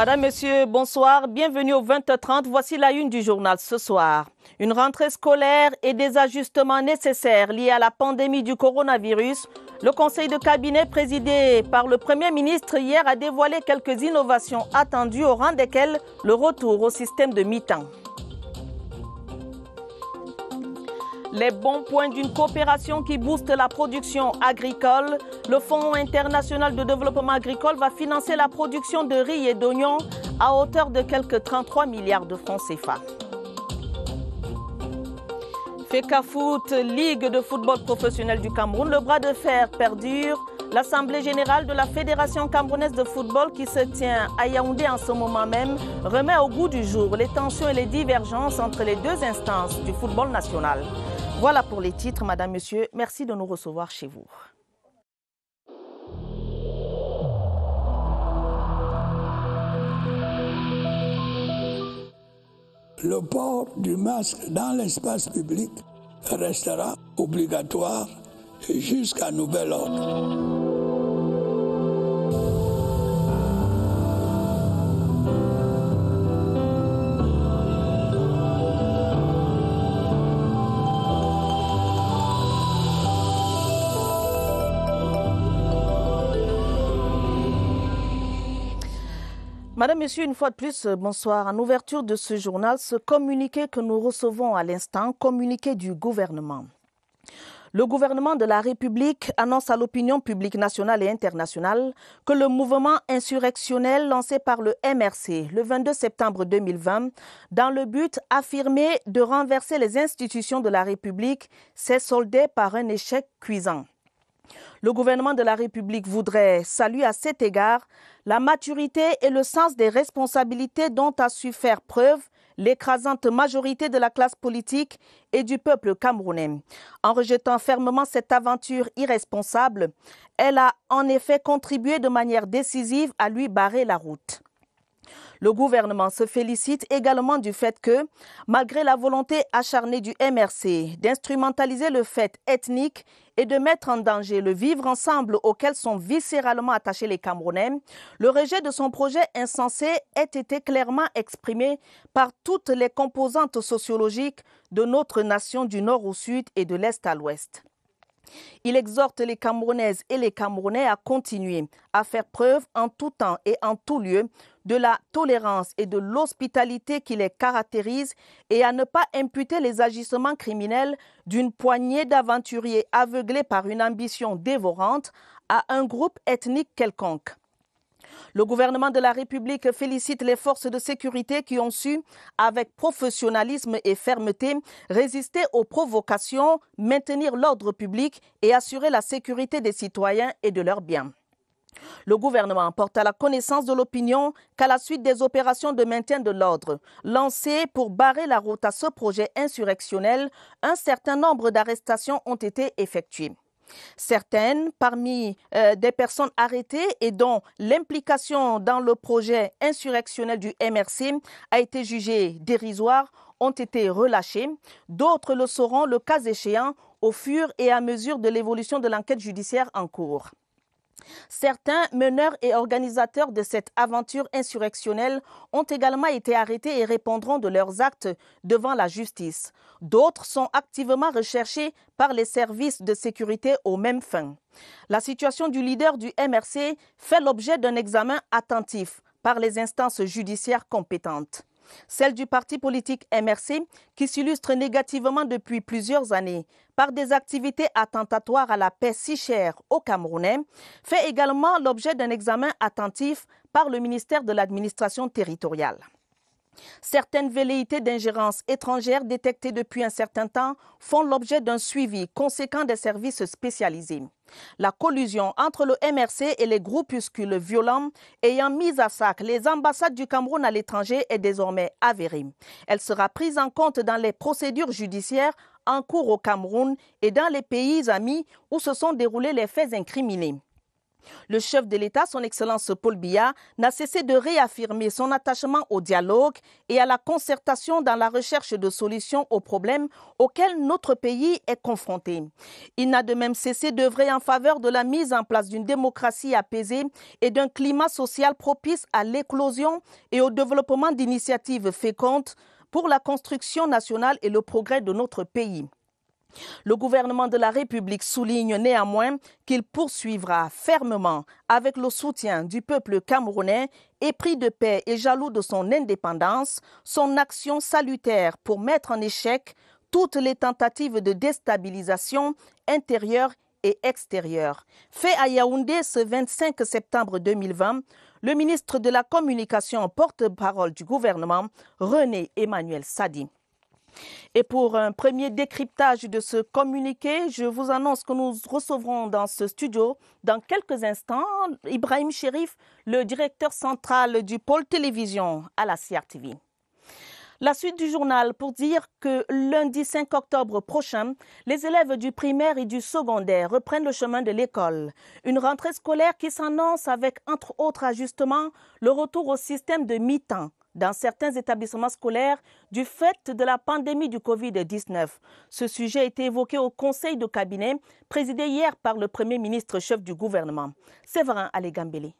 Madame, Monsieur, bonsoir. Bienvenue au 20h30. Voici la une du journal ce soir. Une rentrée scolaire et des ajustements nécessaires liés à la pandémie du coronavirus. Le conseil de cabinet présidé par le Premier ministre hier a dévoilé quelques innovations attendues au rang desquelles le retour au système de mi-temps. Les bons points d'une coopération qui booste la production agricole. Le Fonds international de développement agricole va financer la production de riz et d'oignons à hauteur de quelques 33 milliards de francs CFA. FECAFOOT, Ligue de football professionnel du Cameroun, le bras de fer perdure. L'Assemblée générale de la Fédération camerounaise de football qui se tient à Yaoundé en ce moment même remet au goût du jour les tensions et les divergences entre les deux instances du football national. Voilà pour les titres, Madame, Monsieur. Merci de nous recevoir chez vous. Le port du masque dans l'espace public restera obligatoire jusqu'à nouvel ordre. Madame, Monsieur, une fois de plus, bonsoir. En ouverture de ce journal, ce communiqué que nous recevons à l'instant, communiqué du gouvernement. Le gouvernement de la République annonce à l'opinion publique nationale et internationale que le mouvement insurrectionnel lancé par le MRC le 22 septembre 2020, dans le but affirmé de renverser les institutions de la République, s'est soldé par un échec cuisant. Le gouvernement de la République voudrait saluer à cet égard la maturité et le sens des responsabilités dont a su faire preuve l'écrasante majorité de la classe politique et du peuple camerounais. En rejetant fermement cette aventure irresponsable, elle a en effet contribué de manière décisive à lui barrer la route. Le gouvernement se félicite également du fait que, malgré la volonté acharnée du MRC d'instrumentaliser le fait ethnique et de mettre en danger le vivre ensemble auquel sont viscéralement attachés les Camerounais, le rejet de son projet insensé ait été clairement exprimé par toutes les composantes sociologiques de notre nation du nord au sud et de l'est à l'ouest. Il exhorte les Camerounaises et les Camerounais à continuer à faire preuve en tout temps et en tout lieu de la tolérance et de l'hospitalité qui les caractérise et à ne pas imputer les agissements criminels d'une poignée d'aventuriers aveuglés par une ambition dévorante à un groupe ethnique quelconque. Le gouvernement de la République félicite les forces de sécurité qui ont su, avec professionnalisme et fermeté, résister aux provocations, maintenir l'ordre public et assurer la sécurité des citoyens et de leurs biens. Le gouvernement porte à la connaissance de l'opinion qu'à la suite des opérations de maintien de l'ordre lancées pour barrer la route à ce projet insurrectionnel, un certain nombre d'arrestations ont été effectuées. Certaines, parmi des personnes arrêtées et dont l'implication dans le projet insurrectionnel du MRC a été jugée dérisoire, ont été relâchées. D'autres le seront, le cas échéant, au fur et à mesure de l'évolution de l'enquête judiciaire en cours. Certains meneurs et organisateurs de cette aventure insurrectionnelle ont également été arrêtés et répondront de leurs actes devant la justice. D'autres sont activement recherchés par les services de sécurité aux mêmes fins. La situation du leader du MRC fait l'objet d'un examen attentif par les instances judiciaires compétentes. Celle du parti politique MRC, qui s'illustre négativement depuis plusieurs années par des activités attentatoires à la paix si chère aux Camerounais, fait également l'objet d'un examen attentif par le ministère de l'Administration territoriale. Certaines velléités d'ingérence étrangère détectées depuis un certain temps font l'objet d'un suivi conséquent des services spécialisés. La collusion entre le MRC et les groupuscules violents ayant mis à sac les ambassades du Cameroun à l'étranger est désormais avérée. Elle sera prise en compte dans les procédures judiciaires en cours au Cameroun et dans les pays amis où se sont déroulés les faits incriminés. Le chef de l'État, son Excellence Paul Biya, n'a cessé de réaffirmer son attachement au dialogue et à la concertation dans la recherche de solutions aux problèmes auxquels notre pays est confronté. Il n'a de même cessé d'œuvrer en faveur de la mise en place d'une démocratie apaisée et d'un climat social propice à l'éclosion et au développement d'initiatives fécondes pour la construction nationale et le progrès de notre pays. Le gouvernement de la République souligne néanmoins qu'il poursuivra fermement, avec le soutien du peuple camerounais, épris de paix et jaloux de son indépendance, son action salutaire pour mettre en échec toutes les tentatives de déstabilisation intérieure et extérieure. Fait à Yaoundé ce 25 septembre 2020, le ministre de la Communication, porte-parole du gouvernement, René Emmanuel Sadi. Et pour un premier décryptage de ce communiqué, je vous annonce que nous recevrons dans ce studio, dans quelques instants, Ibrahim Chérif, le directeur central du pôle télévision à la CRTV. La suite du journal pour dire que lundi 5 octobre prochain, les élèves du primaire et du secondaire reprennent le chemin de l'école. Une rentrée scolaire qui s'annonce avec, entre autres ajustements, le retour au système de mi-temps dans certains établissements scolaires du fait de la pandémie du Covid-19. Ce sujet a été évoqué au Conseil de cabinet, présidé hier par le Premier ministre chef du gouvernement, Séverin Alégambélé.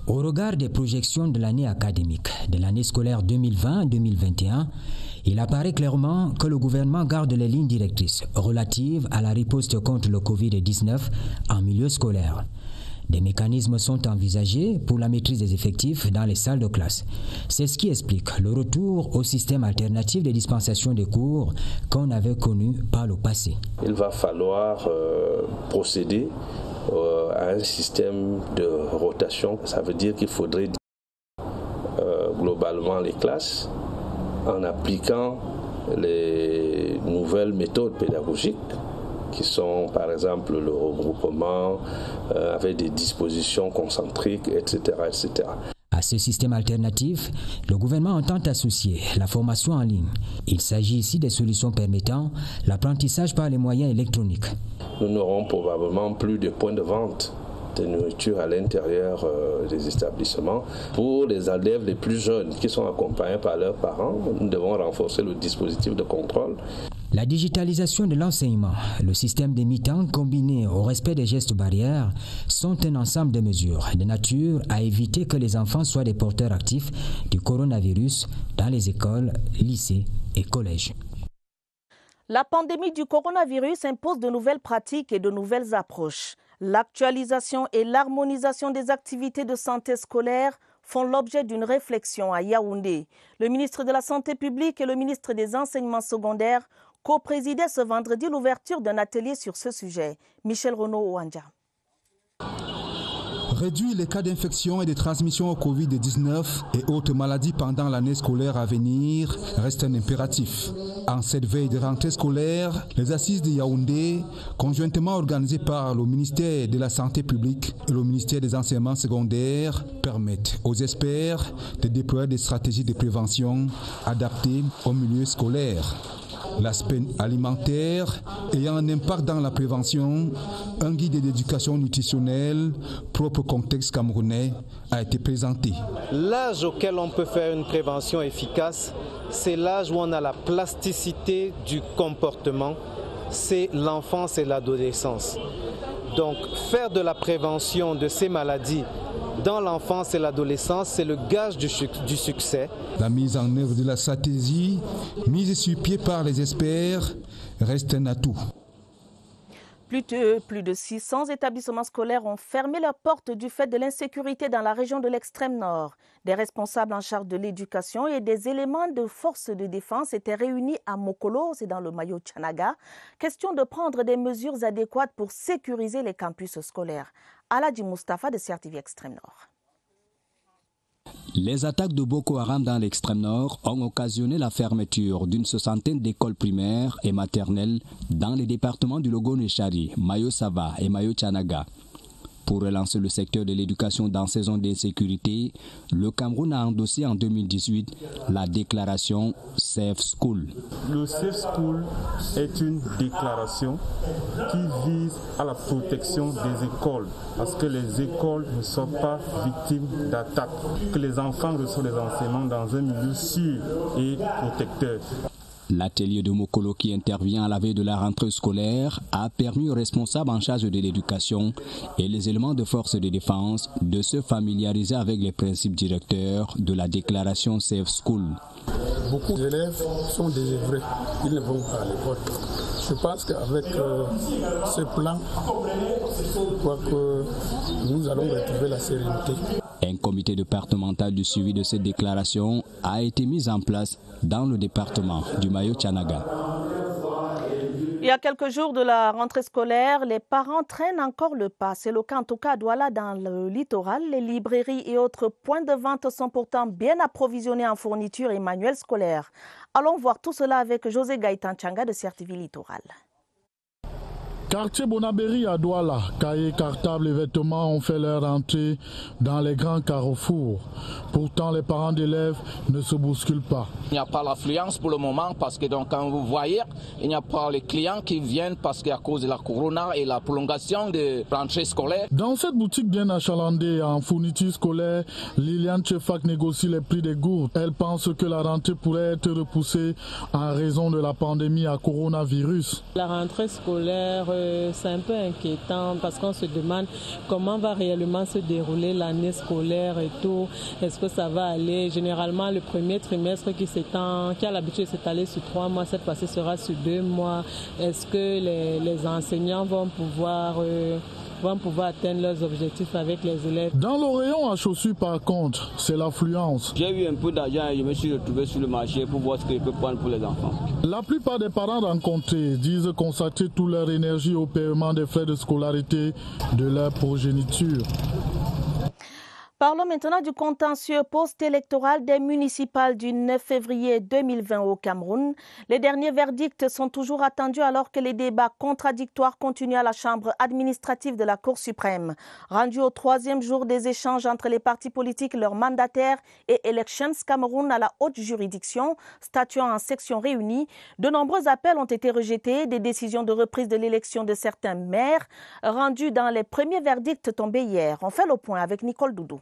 Au regard des projections de l'année académique, de l'année scolaire 2020-2021, il apparaît clairement que le gouvernement garde les lignes directrices relatives à la riposte contre le Covid-19 en milieu scolaire. Des mécanismes sont envisagés pour la maîtrise des effectifs dans les salles de classe. C'est ce qui explique le retour au système alternatif de dispensation des cours qu'on avait connu par le passé. Il va falloir procéder à un système de rotation. Ça veut dire qu'il faudrait globalement les classes en appliquant les nouvelles méthodes pédagogiques qui sont par exemple le regroupement avec des dispositions concentriques, etc., etc. À ce système alternatif, le gouvernement entend associer la formation en ligne. Il s'agit ici des solutions permettant l'apprentissage par les moyens électroniques. Nous n'aurons probablement plus de points de vente de nourriture à l'intérieur des établissements. Pour les élèves les plus jeunes qui sont accompagnés par leurs parents, nous devons renforcer le dispositif de contrôle. La digitalisation de l'enseignement, le système des mi-temps combiné au respect des gestes barrières sont un ensemble de mesures de nature à éviter que les enfants soient des porteurs actifs du coronavirus dans les écoles, lycées et collèges. La pandémie du coronavirus impose de nouvelles pratiques et de nouvelles approches. L'actualisation et l'harmonisation des activités de santé scolaire font l'objet d'une réflexion à Yaoundé. Le ministre de la Santé publique et le ministre des Enseignements secondaires co-présidaient ce vendredi l'ouverture d'un atelier sur ce sujet. Michel Renaud-Ouandja. Réduire les cas d'infection et de transmission au Covid-19 et autres maladies pendant l'année scolaire à venir reste un impératif. En cette veille de rentrée scolaire, les assises de Yaoundé, conjointement organisées par le ministère de la Santé publique et le ministère des Enseignements secondaires, permettent aux experts de déployer des stratégies de prévention adaptées au milieu scolaire. L'aspect alimentaire ayant un impact dans la prévention, un guide d'éducation nutritionnelle propre au contexte camerounais a été présenté. L'âge auquel on peut faire une prévention efficace, c'est l'âge où on a la plasticité du comportement, c'est l'enfance et l'adolescence. Donc faire de la prévention de ces maladies dans l'enfance et l'adolescence, c'est le gage du succès. La mise en œuvre de la stratégie, mise sur pied par les experts, reste un atout. Plus de 600 établissements scolaires ont fermé leurs portes du fait de l'insécurité dans la région de l'extrême nord. Des responsables en charge de l'éducation et des éléments de forces de défense étaient réunis à Mokolo, c'est dans le Mayo Tchanaga. Question de prendre des mesures adéquates pour sécuriser les campus scolaires. Aladji Mustafa de CRTV Extrême Nord. Les attaques de Boko Haram dans l'extrême nord ont occasionné la fermeture d'une soixantaine d'écoles primaires et maternelles dans les départements du Logo-Nechari, Mayo Sava et Mayo Tchanaga. Pour relancer le secteur de l'éducation dans ces zones d'insécurité, le Cameroun a endossé en 2018 la déclaration Safe School. Le Safe School est une déclaration qui vise à la protection des écoles, parce que les écoles ne sont pas victimes d'attaques, que les enfants reçoivent des enseignements dans un milieu sûr et protecteur. L'atelier de Mokolo qui intervient à la veille de la rentrée scolaire a permis aux responsables en charge de l'éducation et les éléments de force de défense de se familiariser avec les principes directeurs de la déclaration Safe School. Beaucoup d'élèves sont désœuvrés, ils ne vont pas à l'école. Je pense qu'avec ce plan, je crois que nous allons retrouver la sérénité. Un comité départemental du suivi de cette déclaration a été mis en place dans le département du Mayo-Tchanaga. Il y a quelques jours de la rentrée scolaire, les parents traînent encore le pas. C'est le cas en tout cas à Douala dans le littoral. Les librairies et autres points de vente sont pourtant bien approvisionnés en fournitures et manuels scolaires. Allons voir tout cela avec José Gaëtan Tchanga de CRTV Littoral. Quartier Bonabéry à Douala, cahiers, cartables et vêtements ont fait leur entrée dans les grands carrefours. Pourtant, les parents d'élèves ne se bousculent pas. Il n'y a pas l'affluence pour le moment parce que donc, quand vous voyez, il n'y a pas les clients qui viennent parce qu'à cause de la corona et la prolongation de rentrée scolaire. Dans cette boutique bien achalandée en fournitures scolaires, Liliane Tchefak négocie les prix des gourdes. Elle pense que la rentrée pourrait être repoussée en raison de la pandémie à coronavirus. La rentrée scolaire, c'est un peu inquiétant parce qu'on se demande comment va réellement se dérouler l'année scolaire et tout. Est-ce que ça va aller? Généralement, le premier trimestre qui a l'habitude de s'étaler sur 3 mois, cette fois-ci sera sur 2 mois. Est-ce que les enseignants vont pouvoir atteindre leurs objectifs avec les élèves? Dans le rayon à chaussures, par contre, c'est l'affluence. J'ai eu un peu d'argent et je me suis retrouvé sur le marché pour voir ce que je peux prendre pour les enfants. La plupart des parents rencontrés disent consacrer toute leur énergie au paiement des frais de scolarité de leur progéniture. Parlons maintenant du contentieux post-électoral des municipales du 9 février 2020 au Cameroun. Les derniers verdicts sont toujours attendus alors que les débats contradictoires continuent à la chambre administrative de la Cour suprême. Rendu au 3e jour des échanges entre les partis politiques, leurs mandataires et Elections Cameroun à la haute juridiction, statuant en section réunie, de nombreux appels ont été rejetés, des décisions de reprise de l'élection de certains maires rendues dans les premiers verdicts tombés hier. On fait le point avec Nicole Doudou.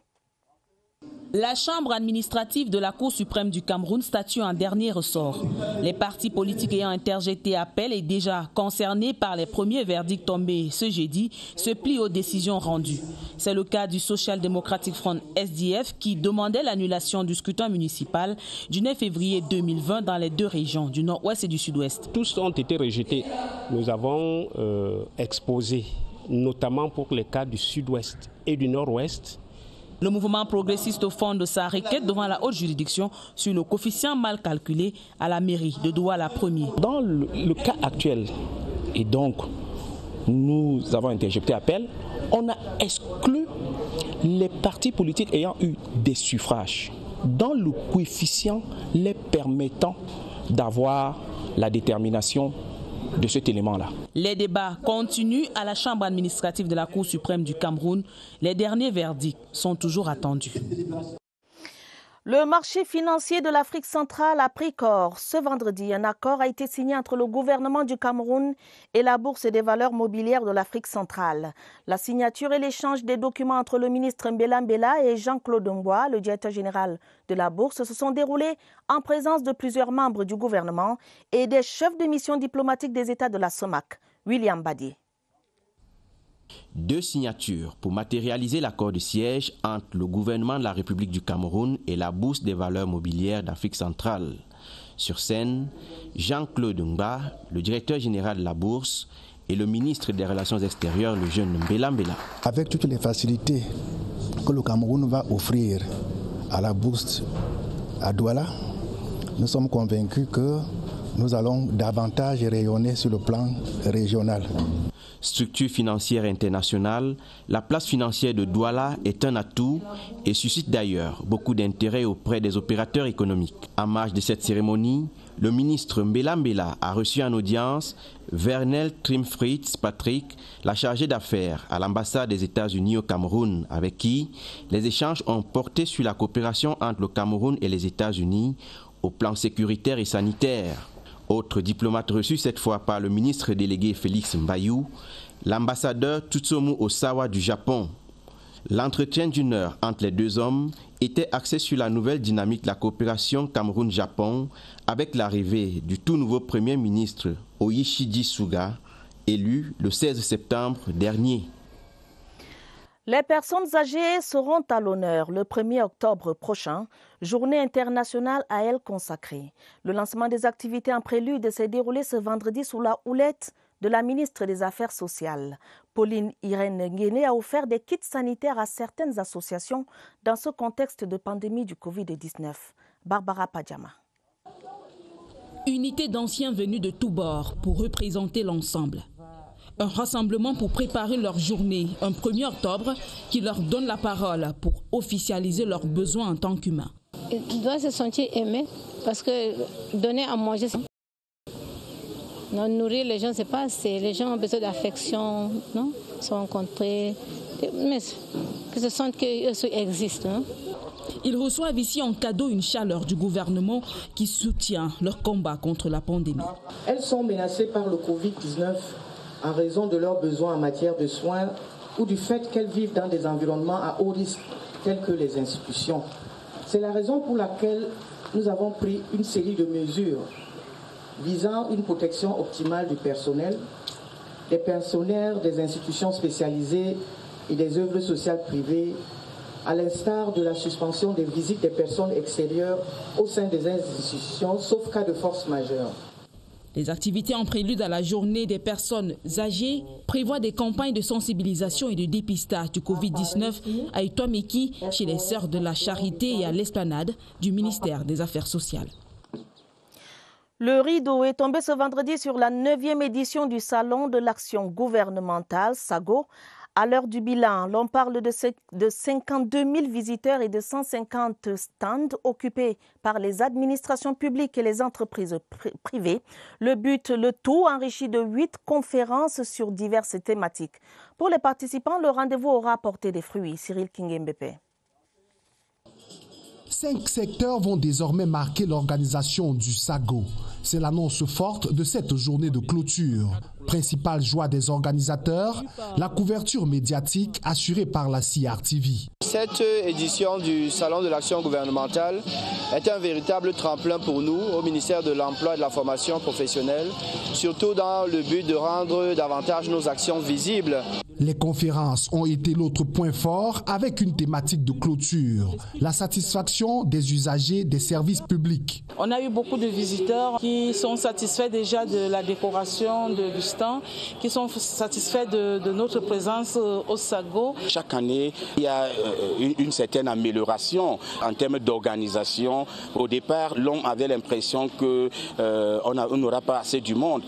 La chambre administrative de la Cour suprême du Cameroun statue en dernier ressort. Les partis politiques ayant interjeté appel et déjà concernés par les premiers verdicts tombés ce jeudi se plient aux décisions rendues. C'est le cas du Social Democratic Front SDF qui demandait l'annulation du scrutin municipal du 9 février 2020 dans les 2 régions, du nord-ouest et du sud-ouest. Tous ont été rejetés. Nous avons exposé, notamment pour les cas du sud-ouest et du nord-ouest. Le mouvement progressiste fonde sa requête devant la haute juridiction sur le coefficient mal calculé à la mairie de Douala premier. Dans le cas actuel, et donc nous avons interjeté appel, on a exclu les partis politiques ayant eu des suffrages dans le coefficient les permettant d'avoir la détermination de cet élément-là. Les débats continuent à la chambre administrative de la Cour suprême du Cameroun. Les derniers verdicts sont toujours attendus. Le marché financier de l'Afrique centrale a pris corps. Ce vendredi, un accord a été signé entre le gouvernement du Cameroun et la Bourse des valeurs mobilières de l'Afrique centrale. La signature et l'échange des documents entre le ministre Mbela Mbela et Jean-Claude Mboua, le directeur général de la Bourse, se sont déroulés en présence de plusieurs membres du gouvernement et des chefs de mission diplomatique des États de la SOMAC. William Badi. 2 signatures pour matérialiser l'accord de siège entre le gouvernement de la République du Cameroun et la Bourse des valeurs mobilières d'Afrique centrale. Sur scène, Jean-Claude Mboua, le directeur général de la Bourse, et le ministre des Relations extérieures, le jeune Mbela Mbela. Avec toutes les facilités que le Cameroun va offrir à la Bourse à Douala, nous sommes convaincus que nous allons davantage rayonner sur le plan régional. Structure financière internationale, la place financière de Douala est un atout et suscite d'ailleurs beaucoup d'intérêt auprès des opérateurs économiques. En marge de cette cérémonie, le ministre Mbela Mbela a reçu en audience Vernel Trimfritz Patrick, la chargée d'affaires à l'ambassade des États-Unis au Cameroun, avec qui les échanges ont porté sur la coopération entre le Cameroun et les États-Unis au plan sécuritaire et sanitaire. Autre diplomate reçu cette fois par le ministre délégué Félix Mbayou, l'ambassadeur Tsutomu Osawa du Japon. L'entretien d'une heure entre les deux hommes était axé sur la nouvelle dynamique de la coopération Cameroun-Japon avec l'arrivée du tout nouveau Premier ministre Oyishiji Suga, élu le 16 septembre dernier. Les personnes âgées seront à l'honneur le 1er octobre prochain, journée internationale à elles consacrée. Le lancement des activités en prélude s'est déroulé ce vendredi sous la houlette de la ministre des Affaires sociales. Pauline Irène Nguéné a offert des kits sanitaires à certaines associations dans ce contexte de pandémie du Covid-19. Barbara Padjama. Unité d'anciens venus de tous bords pour représenter l'ensemble. Un rassemblement pour préparer leur journée, un 1er octobre, qui leur donne la parole pour officialiser leurs besoins en tant qu'humains. Ils doivent se sentir aimés parce que donner à manger, non, nourrir les gens, c'est pas assez. Les gens ont besoin d'affection, non, se rencontrer, mais que se sentent qu'ils existent. Non? Ils reçoivent ici en cadeau une chaleur du gouvernement qui soutient leur combat contre la pandémie. Elles sont menacées par le Covid-19 en raison de leurs besoins en matière de soins ou du fait qu'elles vivent dans des environnements à haut risque tels que les institutions. C'est la raison pour laquelle nous avons pris une série de mesures visant une protection optimale du personnel, des pensionnaires des institutions spécialisées et des œuvres sociales privées, à l'instar de la suspension des visites des personnes extérieures au sein des institutions, sauf cas de force majeure. Les activités en prélude à la journée des personnes âgées prévoient des campagnes de sensibilisation et de dépistage du Covid-19 à Itoameki, chez les Sœurs de la Charité et à l'Esplanade du ministère des Affaires sociales. Le rideau est tombé ce vendredi sur la 9e édition du Salon de l'action gouvernementale, SAGO. À l'heure du bilan, l'on parle de 52 000 visiteurs et de 150 stands occupés par les administrations publiques et les entreprises privées. Le but, le tout enrichi de 8 conférences sur diverses thématiques. Pour les participants, le rendez-vous aura apporté des fruits. Cyril Kingembepe. 5 secteurs vont désormais marquer l'organisation du SAGO. C'est l'annonce forte de cette journée de clôture. Principale joie des organisateurs, la couverture médiatique assurée par la CRTV. Cette édition du Salon de l'action gouvernementale est un véritable tremplin pour nous au ministère de l'Emploi et de la Formation professionnelle, surtout dans le but de rendre davantage nos actions visibles. Les conférences ont été l'autre point fort avec une thématique de clôture, la satisfaction des usagers des services publics. On a eu beaucoup de visiteurs qui sont satisfaits déjà de la décoration du stand, qui sont satisfaits de notre présence au SAGO. Chaque année, il y a une certaine amélioration en termes d'organisation. Au départ, l'on avait l'impression qu'on n'aura pas assez du monde.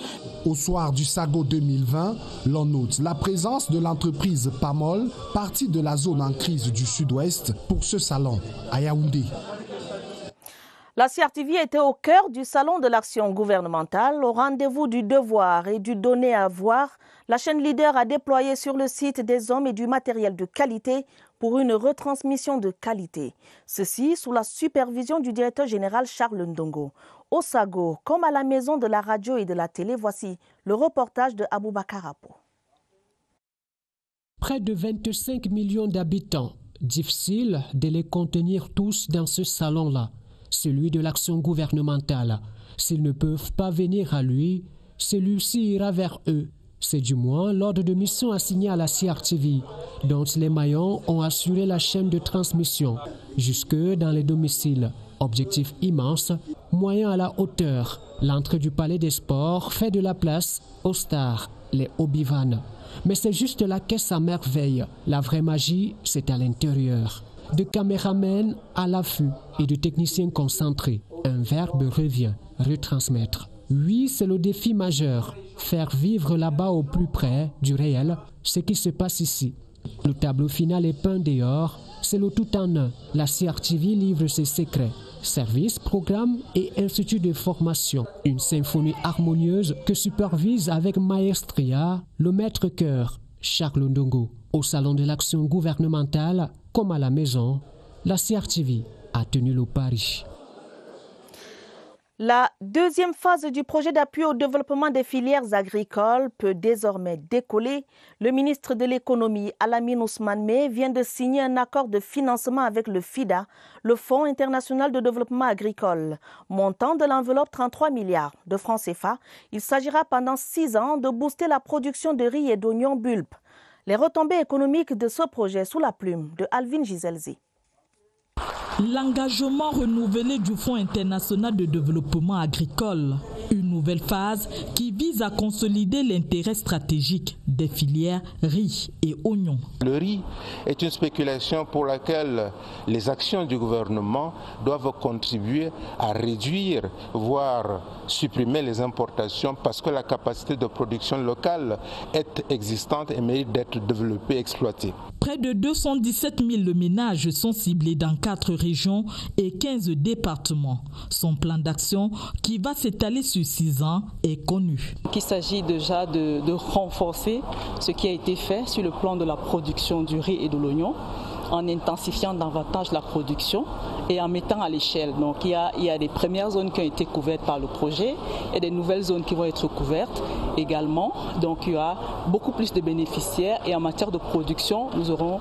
Au soir du SAGO 2020, l'on note la présence de l'entreprise Pamol, partie de la zone en crise du Sud-Ouest, pour ce salon à Yaoundé. La CRTV était au cœur du Salon de l'action gouvernementale, au rendez-vous du devoir et du donner à voir. La chaîne leader a déployé sur le site des hommes et du matériel de qualité pour une retransmission de qualité. Ceci sous la supervision du directeur général Charles Ndongo. Au SAGO, comme à la maison de la radio et de la télé, voici le reportage de Aboubakar Apo. Près de 25 millions d'habitants. Difficile de les contenir tous dans ce salon-là, celui de l'action gouvernementale. S'ils ne peuvent pas venir à lui, celui-ci ira vers eux. C'est du moins l'ordre de mission assigné à la CRTV, dont les maillons ont assuré la chaîne de transmission, jusque dans les domiciles. Objectif immense, moyen à la hauteur. L'entrée du palais des sports fait de la place aux stars, les Obi-Wan. Mais c'est juste la caisse à merveille. La vraie magie, c'est à l'intérieur. De caméramens à l'affût et de techniciens concentrés, un verbe revient, retransmettre. Oui, c'est le défi majeur. Faire vivre là-bas au plus près du réel ce qui se passe ici. Le tableau final est peint dehors, c'est le tout en un. La CRTV livre ses secrets. Services, programmes et instituts de formation. Une symphonie harmonieuse que supervise avec maestria le maître chœur Charles Ndongo. Au salon de l'action gouvernementale, comme à la maison, la CRTV a tenu le pari. La deuxième phase du projet d'appui au développement des filières agricoles peut désormais décoller. Le ministre de l'économie, Alamine Ousmane Meh, vient de signer un accord de financement avec le FIDA, le Fonds international de développement agricole. Montant de l'enveloppe 33 milliards de francs CFA, il s'agira pendant 6 ans de booster la production de riz et d'oignons bulbes. Les retombées économiques de ce projet sous la plume de Alvin Gizelzi. L'engagement renouvelé du Fonds international de développement agricole, une nouvelle phase qui vise à consolider l'intérêt stratégique des filières riz et oignons. Le riz est une spéculation pour laquelle les actions du gouvernement doivent contribuer à réduire, voire supprimer les importations parce que la capacité de production locale est existante et mérite d'être développée et exploitée. Près de 217 000 ménages sont ciblés dans 4 régions et 15 départements. Son plan d'action, qui va s'étaler sur 6 ans, est connu. Il s'agit déjà de renforcer ce qui a été fait sur le plan de la production du riz et de l'oignon, en intensifiant davantage la production et en mettant à l'échelle. Donc il y a des premières zones qui ont été couvertes par le projet et des nouvelles zones qui vont être couvertes également. Donc il y a beaucoup plus de bénéficiaires et en matière de production, nous aurons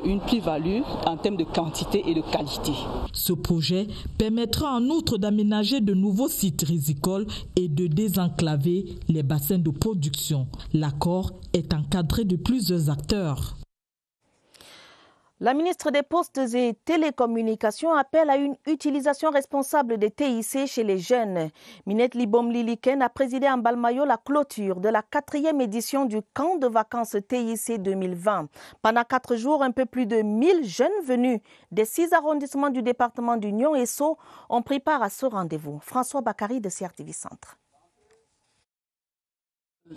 une plus-value en termes de quantité et de qualité. Ce projet permettra en outre d'aménager de nouveaux sites rizicoles et de désenclaver les bassins de production. L'accord est encadré de plusieurs acteurs. La ministre des Postes et Télécommunications appelle à une utilisation responsable des TIC chez les jeunes. Minette Libom Liliken a présidé en Balmayo la clôture de la 4e édition du camp de vacances TIC 2020. Pendant 4 jours, un peu plus de 1000 jeunes venus des 6 arrondissements du département d'Union et Sceaux ont pris part à ce rendez-vous. François Bakary de CRTV Centre.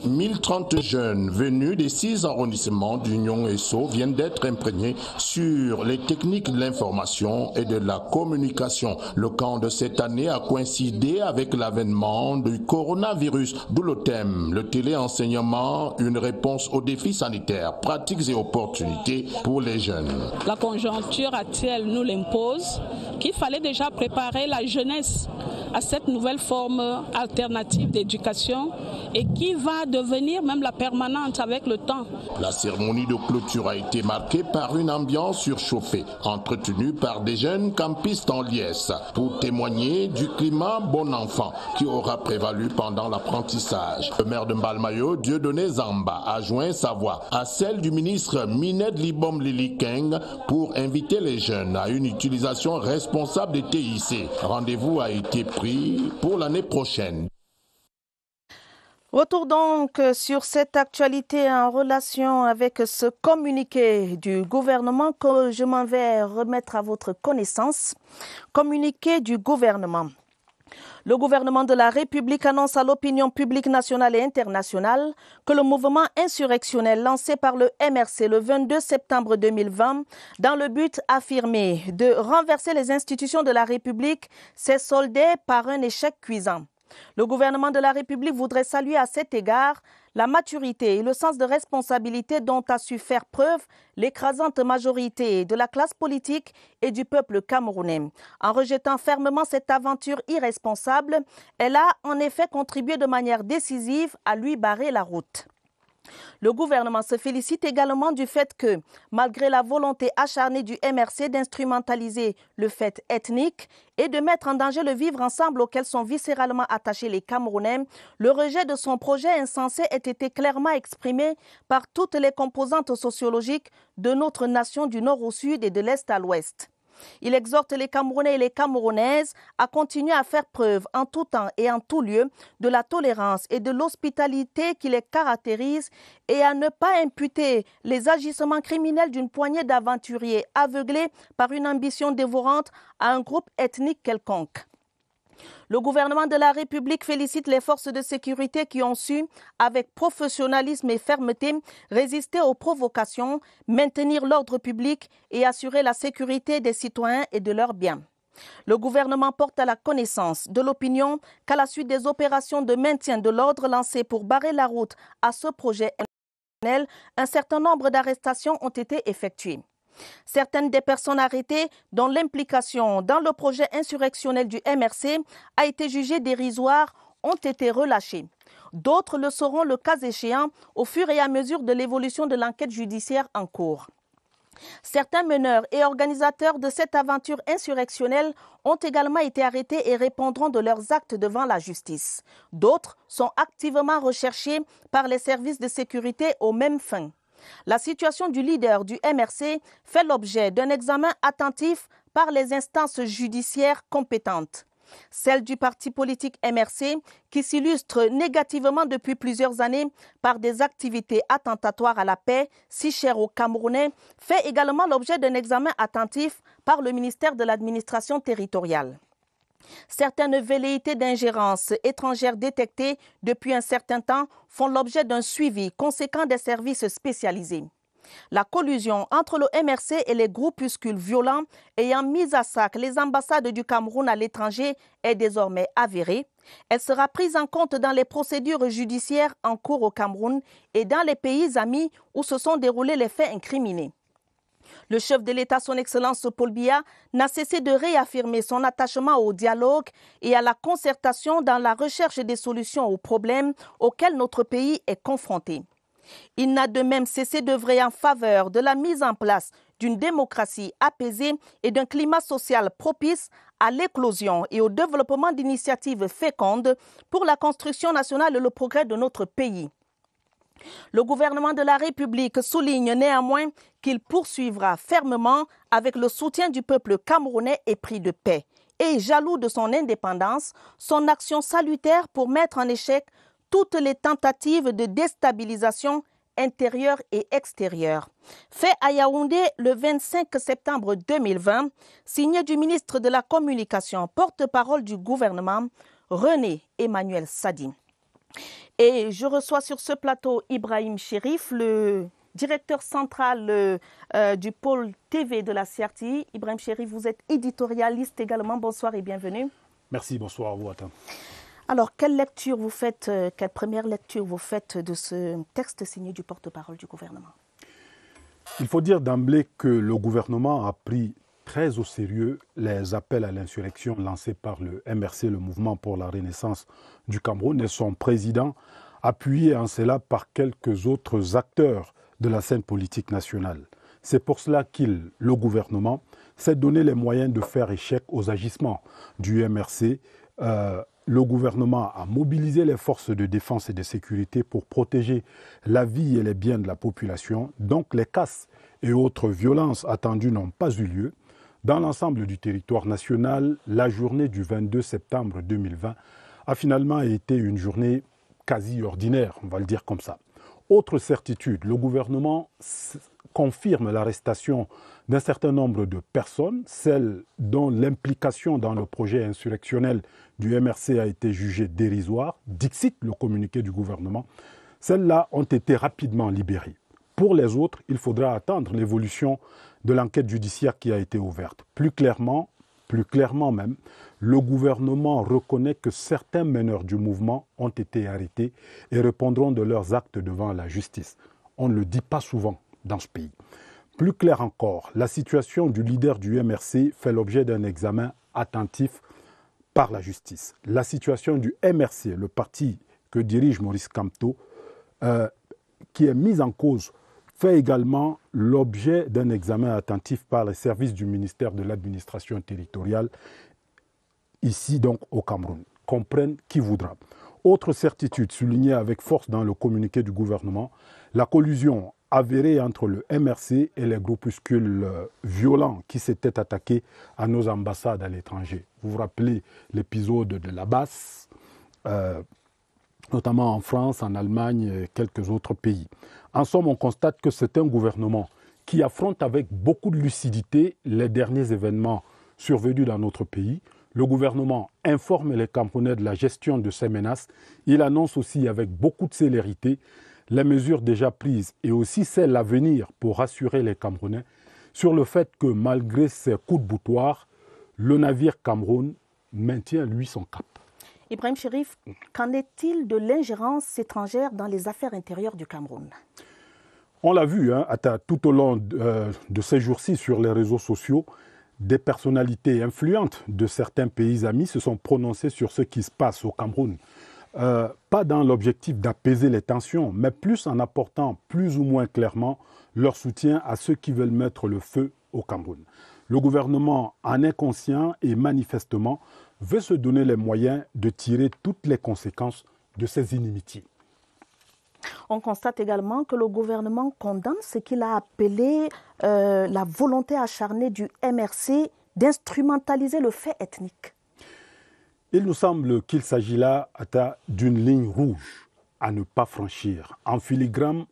1030 jeunes venus des 6 arrondissements d'Union et Sceaux viennent d'être imprégnés sur les techniques de l'information et de la communication. Le camp de cette année a coïncidé avec l'avènement du coronavirus, d'où le thème, le téléenseignement, une réponse aux défis sanitaires, pratiques et opportunités pour les jeunes. La conjoncture actuelle nous l'impose, qu'il fallait déjà préparer la jeunesse à cette nouvelle forme alternative d'éducation et qui va devenir même la permanente avec le temps. La cérémonie de clôture a été marquée par une ambiance surchauffée, entretenue par des jeunes campistes en liesse, pour témoigner du climat bon enfant qui aura prévalu pendant l'apprentissage. Le maire de Mbalmayo, Dieudonné Zamba, a joint sa voix à celle du ministre Minette Libom Liliken pour inviter les jeunes à une utilisation responsable des TIC. Rendez-vous a été pris pour l'année prochaine. Retour donc sur cette actualité en relation avec ce communiqué du gouvernement que je m'en vais remettre à votre connaissance. Communiqué du gouvernement. Le gouvernement de la République annonce à l'opinion publique nationale et internationale que le mouvement insurrectionnel lancé par le MRC le 22 septembre 2020 dans le but affirmé de renverser les institutions de la République s'est soldé par un échec cuisant. Le gouvernement de la République voudrait saluer à cet égard la maturité et le sens de responsabilité dont a su faire preuve l'écrasante majorité de la classe politique et du peuple camerounais. En rejetant fermement cette aventure irresponsable, elle a en effet contribué de manière décisive à lui barrer la route. Le gouvernement se félicite également du fait que, malgré la volonté acharnée du MRC d'instrumentaliser le fait ethnique et de mettre en danger le vivre ensemble auquel sont viscéralement attachés les Camerounais, le rejet de son projet insensé ait été clairement exprimé par toutes les composantes sociologiques de notre nation du nord au sud et de l'est à l'ouest. Il exhorte les Camerounais et les Camerounaises à continuer à faire preuve en tout temps et en tout lieu de la tolérance et de l'hospitalité qui les caractérise et à ne pas imputer les agissements criminels d'une poignée d'aventuriers aveuglés par une ambition dévorante à un groupe ethnique quelconque. Le gouvernement de la République félicite les forces de sécurité qui ont su, avec professionnalisme et fermeté, résister aux provocations, maintenir l'ordre public et assurer la sécurité des citoyens et de leurs biens. Le gouvernement porte à la connaissance de l'opinion qu'à la suite des opérations de maintien de l'ordre lancées pour barrer la route à ce projet, un certain nombre d'arrestations ont été effectuées. Certaines des personnes arrêtées, dont l'implication dans le projet insurrectionnel du MRC a été jugée dérisoire, ont été relâchées. D'autres le seront le cas échéant au fur et à mesure de l'évolution de l'enquête judiciaire en cours. Certains meneurs et organisateurs de cette aventure insurrectionnelle ont également été arrêtés et répondront de leurs actes devant la justice. D'autres sont activement recherchés par les services de sécurité aux mêmes fins. La situation du leader du MRC fait l'objet d'un examen attentif par les instances judiciaires compétentes. Celle du parti politique MRC, qui s'illustre négativement depuis plusieurs années par des activités attentatoires à la paix, si chères aux Camerounais, fait également l'objet d'un examen attentif par le ministère de l'administration territoriale. Certaines velléités d'ingérence étrangère détectées depuis un certain temps font l'objet d'un suivi conséquent des services spécialisés. La collusion entre le MRC et les groupuscules violents ayant mis à sac les ambassades du Cameroun à l'étranger est désormais avérée. Elle sera prise en compte dans les procédures judiciaires en cours au Cameroun et dans les pays amis où se sont déroulés les faits incriminés. Le chef de l'État, son Excellence Paul Biya, n'a cessé de réaffirmer son attachement au dialogue et à la concertation dans la recherche des solutions aux problèmes auxquels notre pays est confronté. Il n'a de même cessé d'œuvrer en faveur de la mise en place d'une démocratie apaisée et d'un climat social propice à l'éclosion et au développement d'initiatives fécondes pour la construction nationale et le progrès de notre pays. Le gouvernement de la République souligne néanmoins qu'il poursuivra fermement avec le soutien du peuple camerounais épris de paix et jaloux de son indépendance, son action salutaire pour mettre en échec toutes les tentatives de déstabilisation intérieure et extérieure. Fait à Yaoundé le 25 septembre 2020, signé du ministre de la Communication, porte-parole du gouvernement, René Emmanuel Sadi. Et je reçois sur ce plateau Ibrahim Chérif, le directeur central du pôle TV de la CRTI. Ibrahim Chérif, vous êtes éditorialiste également. Bonsoir et bienvenue. Merci, bonsoir à vous, Atta. Alors, quelle première lecture vous faites de ce texte signé du porte-parole du gouvernement? Il faut dire d'emblée que le gouvernement a pris très au sérieux les appels à l'insurrection lancés par le MRC, le Mouvement pour la Renaissance du Cameroun, et son président, appuyé en cela par quelques autres acteurs de la scène politique nationale. C'est pour cela le gouvernement, s'est donné les moyens de faire échec aux agissements du MRC. Le gouvernement a mobilisé les forces de défense et de sécurité pour protéger la vie et les biens de la population. Donc les casses et autres violences attendues n'ont pas eu lieu. Dans l'ensemble du territoire national, la journée du 22 septembre 2020 a finalement été une journée quasi ordinaire, on va le dire comme ça. Autre certitude, le gouvernement confirme l'arrestation d'un certain nombre de personnes, celles dont l'implication dans le projet insurrectionnel du MRC a été jugée dérisoire, dixit le communiqué du gouvernement. Celles-là ont été rapidement libérées. Pour les autres, il faudra attendre l'évolution de l'enquête judiciaire qui a été ouverte. Plus clairement même, le gouvernement reconnaît que certains meneurs du mouvement ont été arrêtés et répondront de leurs actes devant la justice. On ne le dit pas souvent dans ce pays. Plus clair encore, la situation du leader du MRC fait l'objet d'un examen attentif par la justice. La situation du MRC, le parti que dirige Maurice Kamto, qui est mise en cause, fait également l'objet d'un examen attentif par les services du ministère de l'administration territoriale, ici donc au Cameroun. Comprenne qui voudra. Autre certitude soulignée avec force dans le communiqué du gouvernement, la collusion avérée entre le MRC et les groupuscules violents qui s'étaient attaqués à nos ambassades à l'étranger. Vous vous rappelez l'épisode de la Basse, notamment en France, en Allemagne et quelques autres pays. En somme, on constate que c'est un gouvernement qui affronte avec beaucoup de lucidité les derniers événements survenus dans notre pays, Le gouvernement informe les Camerounais de la gestion de ces menaces. Il annonce aussi avec beaucoup de célérité les mesures déjà prises et aussi celles à venir pour rassurer les Camerounais sur le fait que malgré ces coups de boutoir, le navire Cameroun maintient lui son cap. Ibrahim Chérif, qu'en est-il de l'ingérence étrangère dans les affaires intérieures du Cameroun? On l'a vu tout au long de ces jours-ci sur les réseaux sociaux, des personnalités influentes de certains pays amis se sont prononcées sur ce qui se passe au Cameroun. Pas dans l'objectif d'apaiser les tensions, mais plus en apportant plus ou moins clairement leur soutien à ceux qui veulent mettre le feu au Cameroun. Le gouvernement en est conscient et manifestement veut se donner les moyens de tirer toutes les conséquences de ces inimitiés. On constate également que le gouvernement condamne ce qu'il a appelé la volonté acharnée du MRC d'instrumentaliser le fait ethnique. Il nous semble qu'il s'agit là d'une ligne rouge à ne pas franchir. En filigrane,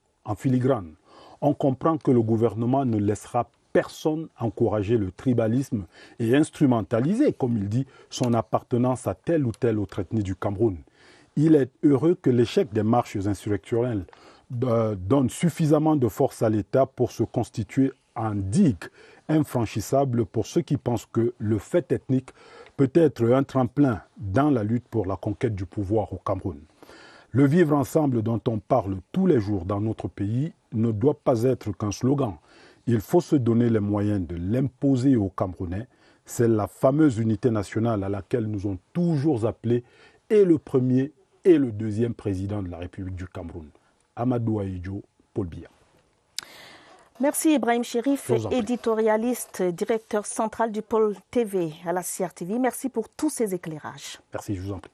on comprend que le gouvernement ne laissera personne encourager le tribalisme et instrumentaliser, comme il dit, son appartenance à telle ou telle autre ethnie du Cameroun. Il est heureux que l'échec des marches insurrectionnelles donne suffisamment de force à l'État pour se constituer en digue infranchissable pour ceux qui pensent que le fait ethnique peut être un tremplin dans la lutte pour la conquête du pouvoir au Cameroun. Le vivre ensemble dont on parle tous les jours dans notre pays ne doit pas être qu'un slogan. Il faut se donner les moyens de l'imposer aux Camerounais. C'est la fameuse unité nationale à laquelle nous ont toujours appelés et le premier et le deuxième président de la République du Cameroun, Amadou Ahidjo, Paul Biya. Merci Ibrahim Chérif, éditorialiste, directeur central du pôle TV à la CRTV. Merci pour tous ces éclairages. Merci, je vous en prie.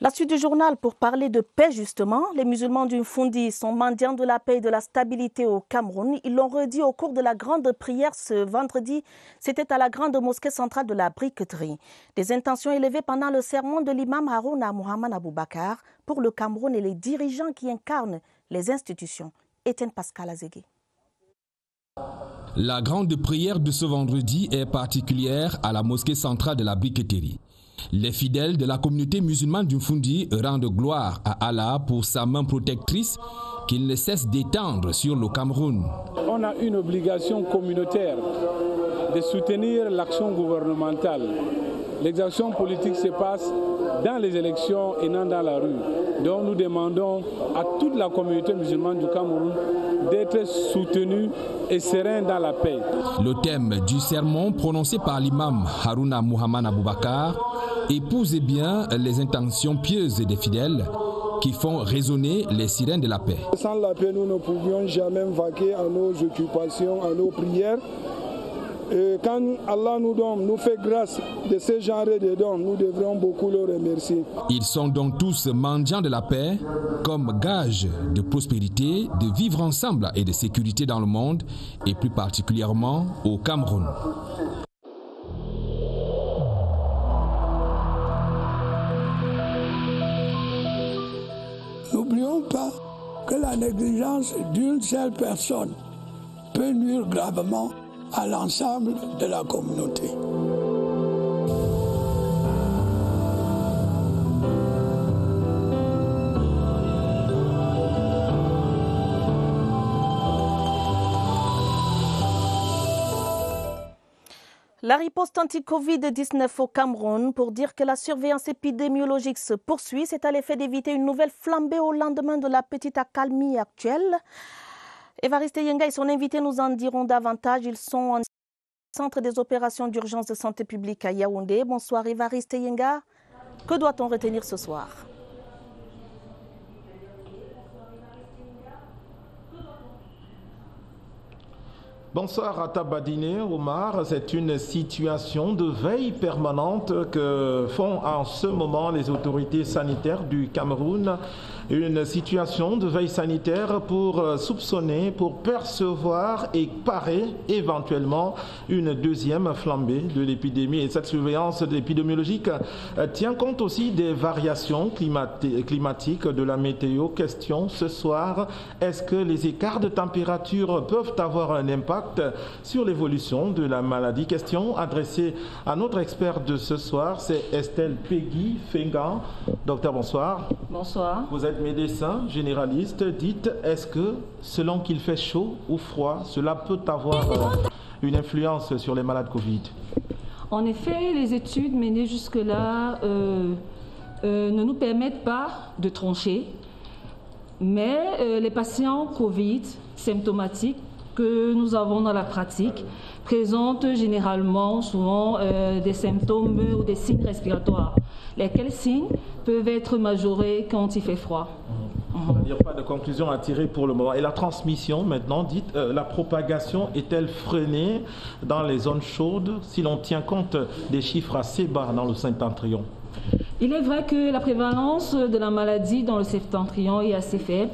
La suite du journal pour parler de paix justement. Les musulmans du Mfundi sont mendiants de la paix et de la stabilité au Cameroun. Ils l'ont redit au cours de la grande prière ce vendredi. C'était à la grande mosquée centrale de la Briqueterie. Des intentions élevées pendant le sermon de l'imam Harouna Mohamed Aboubakar pour le Cameroun et les dirigeants qui incarnent les institutions. Étienne Pascal Azégué. La grande prière de ce vendredi est particulière à la mosquée centrale de la Briqueterie. Les fidèles de la communauté musulmane du Mfundi rendent gloire à Allah pour sa main protectrice qu'il ne cesse d'étendre sur le Cameroun. On a une obligation communautaire de soutenir l'action gouvernementale. L'exaction politique se passe dans les élections et non dans la rue. Donc nous demandons à toute la communauté musulmane du Cameroun d'être soutenue et sereine dans la paix. Le thème du sermon prononcé par l'imam Harouna Mohamed Aboubakar épouse bien les intentions pieuses des fidèles qui font résonner les sirènes de la paix. Sans la paix, nous ne pouvions jamais vaquer à nos occupations, à nos prières. Et quand Allah nous fait grâce de ce genre de dons, nous devrons beaucoup le remercier. Ils sont donc tous mendiants de la paix, comme gage de prospérité, de vivre ensemble et de sécurité dans le monde, et plus particulièrement au Cameroun. N'oublions pas que la négligence d'une seule personne peut nuire gravement à l'ensemble de la communauté. La riposte anti-Covid-19 au Cameroun pour dire que la surveillance épidémiologique se poursuit, c'est à l'effet d'éviter une nouvelle flambée au lendemain de la petite accalmie actuelle. Évariste Yenga et son invité nous en diront davantage. Ils sont en centre des opérations d'urgence de santé publique à Yaoundé. Bonsoir Évariste Yenga. Que doit-on retenir ce soir? Bonsoir à Tabadine, Omar. C'est une situation de veille permanente que font en ce moment les autorités sanitaires du Cameroun Une situation de veille sanitaire pour soupçonner, pour percevoir et parer éventuellement une deuxième flambée de l'épidémie. Et cette surveillance épidémiologique tient compte aussi des variations climatiques de la météo. Question ce soir, est-ce que les écarts de température peuvent avoir un impact sur l'évolution de la maladie? Question adressée à notre expert de ce soir, c'est Estelle Peggy Fengan. Docteur, bonsoir. Bonsoir. Vous êtes médecin généraliste. Dites, est-ce que selon qu'il fait chaud ou froid, cela peut avoir une influence sur les malades Covid? En effet, les études menées jusque-là ne nous permettent pas de trancher, mais les patients Covid symptomatiques que nous avons dans la pratique présentent généralement souvent des symptômes ou des signes respiratoires, lesquels signes peuvent être majorés quand il fait froid. Il n'y a pas de conclusion à tirer pour le moment. Et la transmission, maintenant, dites, la propagation est-elle freinée dans les zones chaudes si l'on tient compte des chiffres assez bas dans le septentrion? Il est vrai que la prévalence de la maladie dans le septentrion est assez faible.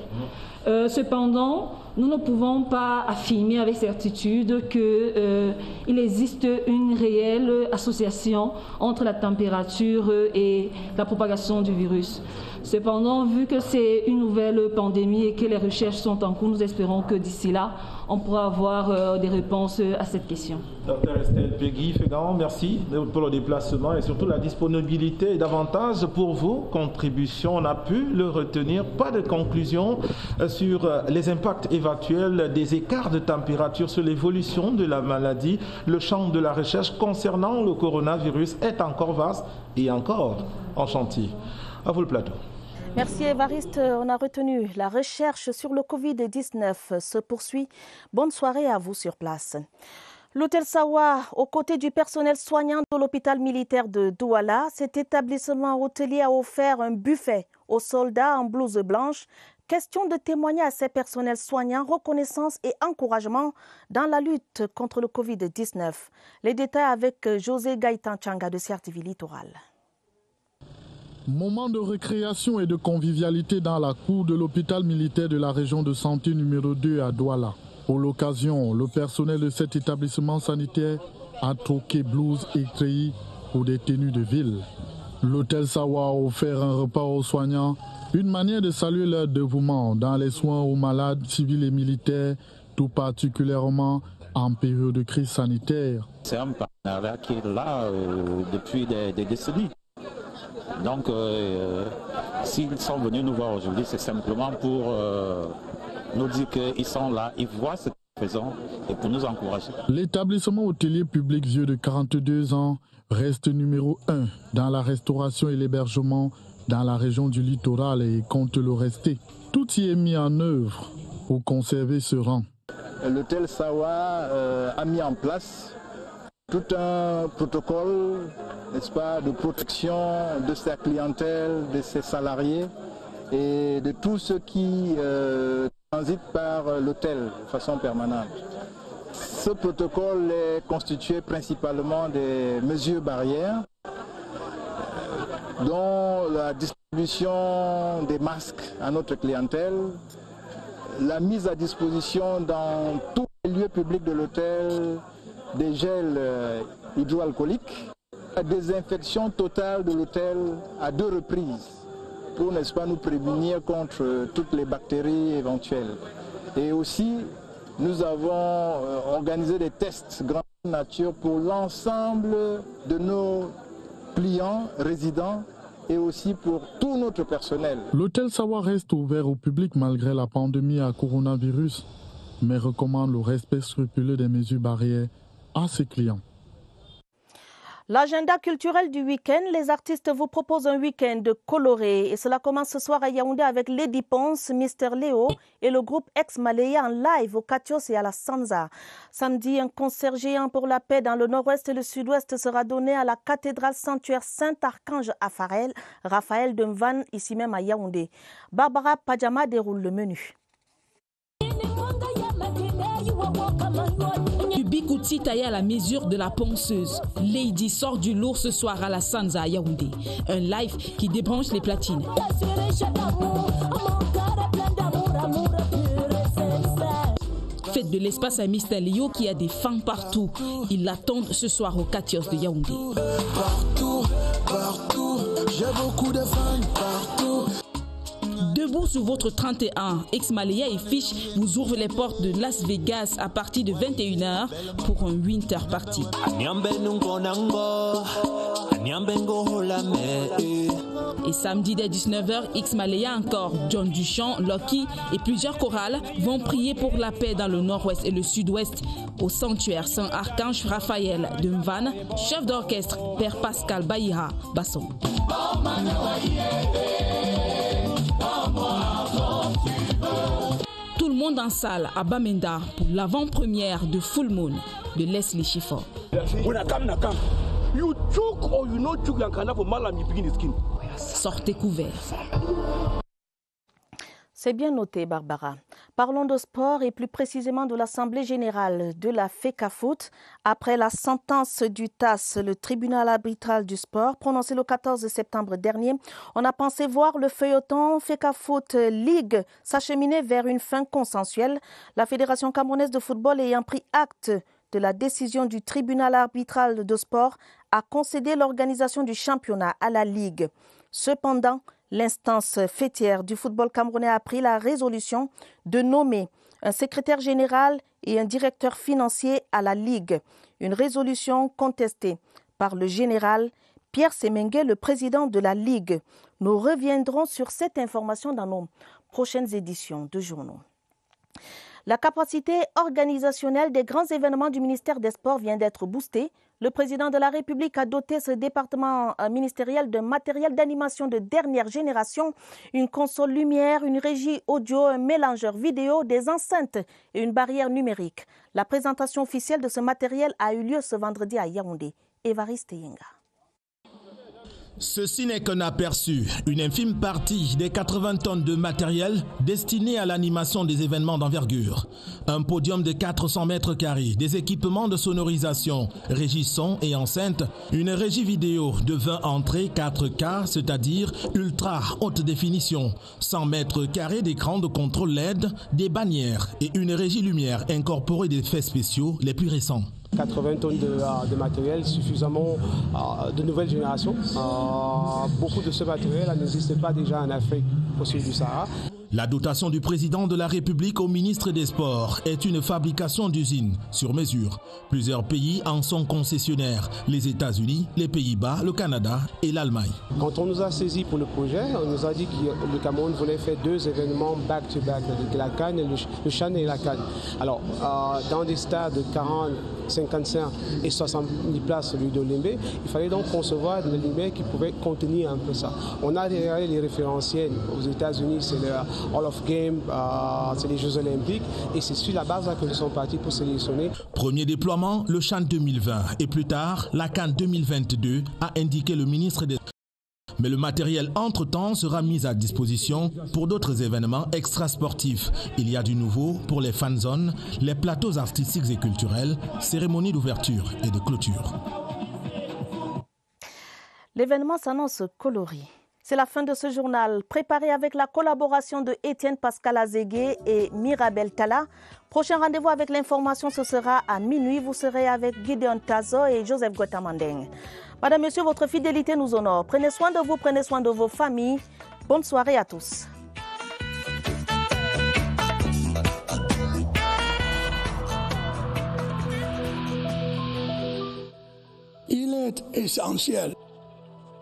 Cependant, nous ne pouvons pas affirmer avec certitude qu'il existe une réelle association entre la température et la propagation du virus. Cependant, vu que c'est une nouvelle pandémie et que les recherches sont en cours, nous espérons que d'ici là, on pourra avoir des réponses à cette question. Docteur Estelle Peggy Fengan, merci pour le déplacement et surtout la disponibilité et davantage pour vos contributions. On a pu le retenir, pas de conclusion sur les impacts éventuels des écarts de température sur l'évolution de la maladie. Le champ de la recherche concernant le coronavirus est encore vaste et encore en chantier. À vous le plateau. Merci Évariste. On a retenu la recherche sur le Covid-19 se poursuit. Bonne soirée à vous sur place. L'hôtel Sawa, aux côtés du personnel soignant de l'hôpital militaire de Douala, cet établissement hôtelier a offert un buffet aux soldats en blouse blanche. Question de témoigner à ces personnels soignants, reconnaissance et encouragement dans la lutte contre le Covid-19. Les détails avec José Gaïtan Changa de CRTV Littoral. Moment de récréation et de convivialité dans la cour de l'hôpital militaire de la région de santé numéro 2 à Douala. Pour l'occasion, le personnel de cet établissement sanitaire a troqué blouses et treillis pour des tenues de ville. L'hôtel Sawa a offert un repas aux soignants, une manière de saluer leur dévouement dans les soins aux malades civils et militaires, tout particulièrement en période de crise sanitaire. C'est un partenariat qui est là depuis des décennies. Donc, s'ils sont venus nous voir aujourd'hui, c'est simplement pour nous dire qu'ils sont là, ils voient ce que nous faisons et pour nous encourager. L'établissement hôtelier public vieux de 42 ans reste numéro 1 dans la restauration et l'hébergement dans la région du littoral et compte le rester. Tout y est mis en œuvre pour conserver ce rang. L'hôtel Sawa a mis en place tout un protocole, n'est-ce pas, de protection de sa clientèle, de ses salariés et de tous ceux qui transitent par l'hôtel de façon permanente. Ce protocole est constitué principalement des mesures barrières, dont la distribution des masques à notre clientèle, la mise à disposition dans tous les lieux publics de l'hôtel des gels hydroalcooliques, la désinfection totale de l'hôtel à 2 reprises pour, n'est-ce pas, nous prémunir contre toutes les bactéries éventuelles. Et aussi, nous avons organisé des tests grande nature pour l'ensemble de nos clients résidents et aussi pour tout notre personnel. L'hôtel Sawa reste ouvert au public malgré la pandémie à coronavirus, mais recommande le respect scrupuleux des mesures barrières à ses clients. L'agenda culturel du week-end, les artistes vous proposent un week-end coloré et cela commence ce soir à Yaoundé avec Lady Ponce, Mister Léo et le groupe Ex-Malaya en live au Katios et à la Sanza. Samedi, un concert géant pour la paix dans le nord-ouest et le sud-ouest sera donné à la cathédrale sanctuaire Saint-Archange à Raphaël de Mvan, ici même à Yaoundé. Barbara Padjama déroule le menu. Du Bikouti taillé à la mesure de la ponceuse. Lady sort du lourd ce soir à la Sanza à Yaoundé. Un live qui débranche les platines. Fête de l'espace à Mr. Leo qui a des fans partout. Ils l'attendent ce soir au Katios de Yaoundé. Partout, j'ai beaucoup de fans partout. Debout sur votre 31, Ex-Malaya et Fish vous ouvrent les portes de Las Vegas à partir de 21h pour un winter party. Et samedi dès 19h, Ex-Malaya encore, John Duchamp, Lucky et plusieurs chorales vont prier pour la paix dans le nord-ouest et le sud-ouest au sanctuaire Saint-Archange Raphaël de Mvan, chef d'orchestre Père Pascal Baïha Basson. Tout le monde en salle à Bamenda pour l'avant-première de Full Moon de Leslie Schiffer. Sortez couverts. C'est bien noté, Barbara. Parlons de sport et plus précisément de l'Assemblée générale de la FECAFOOT. Après la sentence du TAS, le tribunal arbitral du sport, prononcée le 14 septembre dernier, on a pensé voir le feuilleton FECAFOOT League s'acheminer vers une fin consensuelle. La Fédération camerounaise de football ayant pris acte de la décision du tribunal arbitral de sport a concédé l'organisation du championnat à la Ligue. Cependant, l'instance fêtière du football camerounais a pris la résolution de nommer un secrétaire général et un directeur financier à la Ligue. Une résolution contestée par le général Pierre Semengue, le président de la Ligue. Nous reviendrons sur cette information dans nos prochaines éditions de journaux. La capacité organisationnelle des grands événements du ministère des Sports vient d'être boostée. Le président de la République a doté ce département ministériel de matériel d'animation de dernière génération, une console lumière, une régie audio, un mélangeur vidéo, des enceintes et une barrière numérique. La présentation officielle de ce matériel a eu lieu ce vendredi à Yaoundé. Évariste Yenga. Ceci n'est qu'un aperçu, une infime partie des 80 tonnes de matériel destiné à l'animation des événements d'envergure. Un podium de 400 mètres carrés, des équipements de sonorisation, régie son et enceinte, une régie vidéo de 20 entrées 4K, c'est-à-dire ultra haute définition, 100 mètres carrés d'écran de contrôle LED, des bannières et une régie lumière incorporée des effets spéciaux les plus récents. 80 tonnes de matériel suffisamment de nouvelle génération. Beaucoup de ce matériel n'existe pas déjà en Afrique au sud du Sahara. La dotation du président de la République au ministre des Sports est une fabrication d'usines sur mesure. Plusieurs pays en sont concessionnaires, les États-Unis, les Pays-Bas, le Canada et l'Allemagne. Quand on nous a saisis pour le projet, on nous a dit que le Cameroun voulait faire 2 événements back-to-back, avec la CAN et le CHAN et la CAN. Alors, dans des stades de 40, 55 et 60 000 places celui d'Olimbé, il fallait donc concevoir des lumières qui pouvaient contenir un peu ça. On a derrière les référentiels. Aux États-Unis, c'est le Hall of Game, c'est les Jeux Olympiques, et c'est sur la base là que nous sommes partis pour sélectionner. Premier déploiement, le CHAN 2020, et plus tard, la CAN 2022, a indiqué le ministre des... Mais le matériel entre-temps sera mis à disposition pour d'autres événements extrasportifs. Il y a du nouveau pour les fan zones, les plateaux artistiques et culturels, cérémonies d'ouverture et de clôture. L'événement s'annonce coloré. C'est la fin de ce journal, préparé avec la collaboration de Étienne Pascal Azégué et Mirabel Tala. Prochain rendez-vous avec l'information, ce sera à minuit. Vous serez avec Gideon Tazo et Joseph Gotamandeng. Madame, Monsieur, votre fidélité nous honore. Prenez soin de vous, prenez soin de vos familles. Bonne soirée à tous. Il est essentiel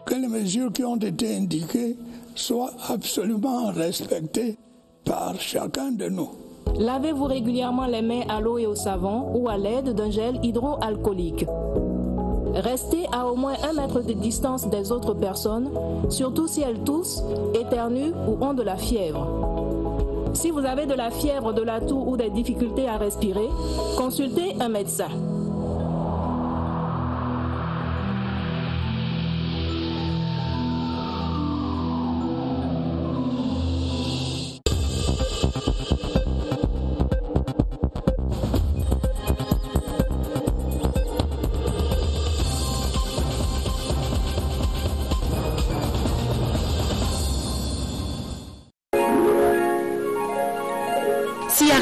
que les mesures qui ont été indiquées soient absolument respectées par chacun de nous. Lavez-vous régulièrement les mains à l'eau et au savon ou à l'aide d'un gel hydroalcoolique. Restez à au moins 1 mètre de distance des autres personnes, surtout si elles toussent, éternuent ou ont de la fièvre. Si vous avez de la fièvre, de la toux ou des difficultés à respirer, consultez un médecin.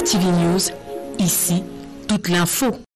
TV News, ici, toute l'info.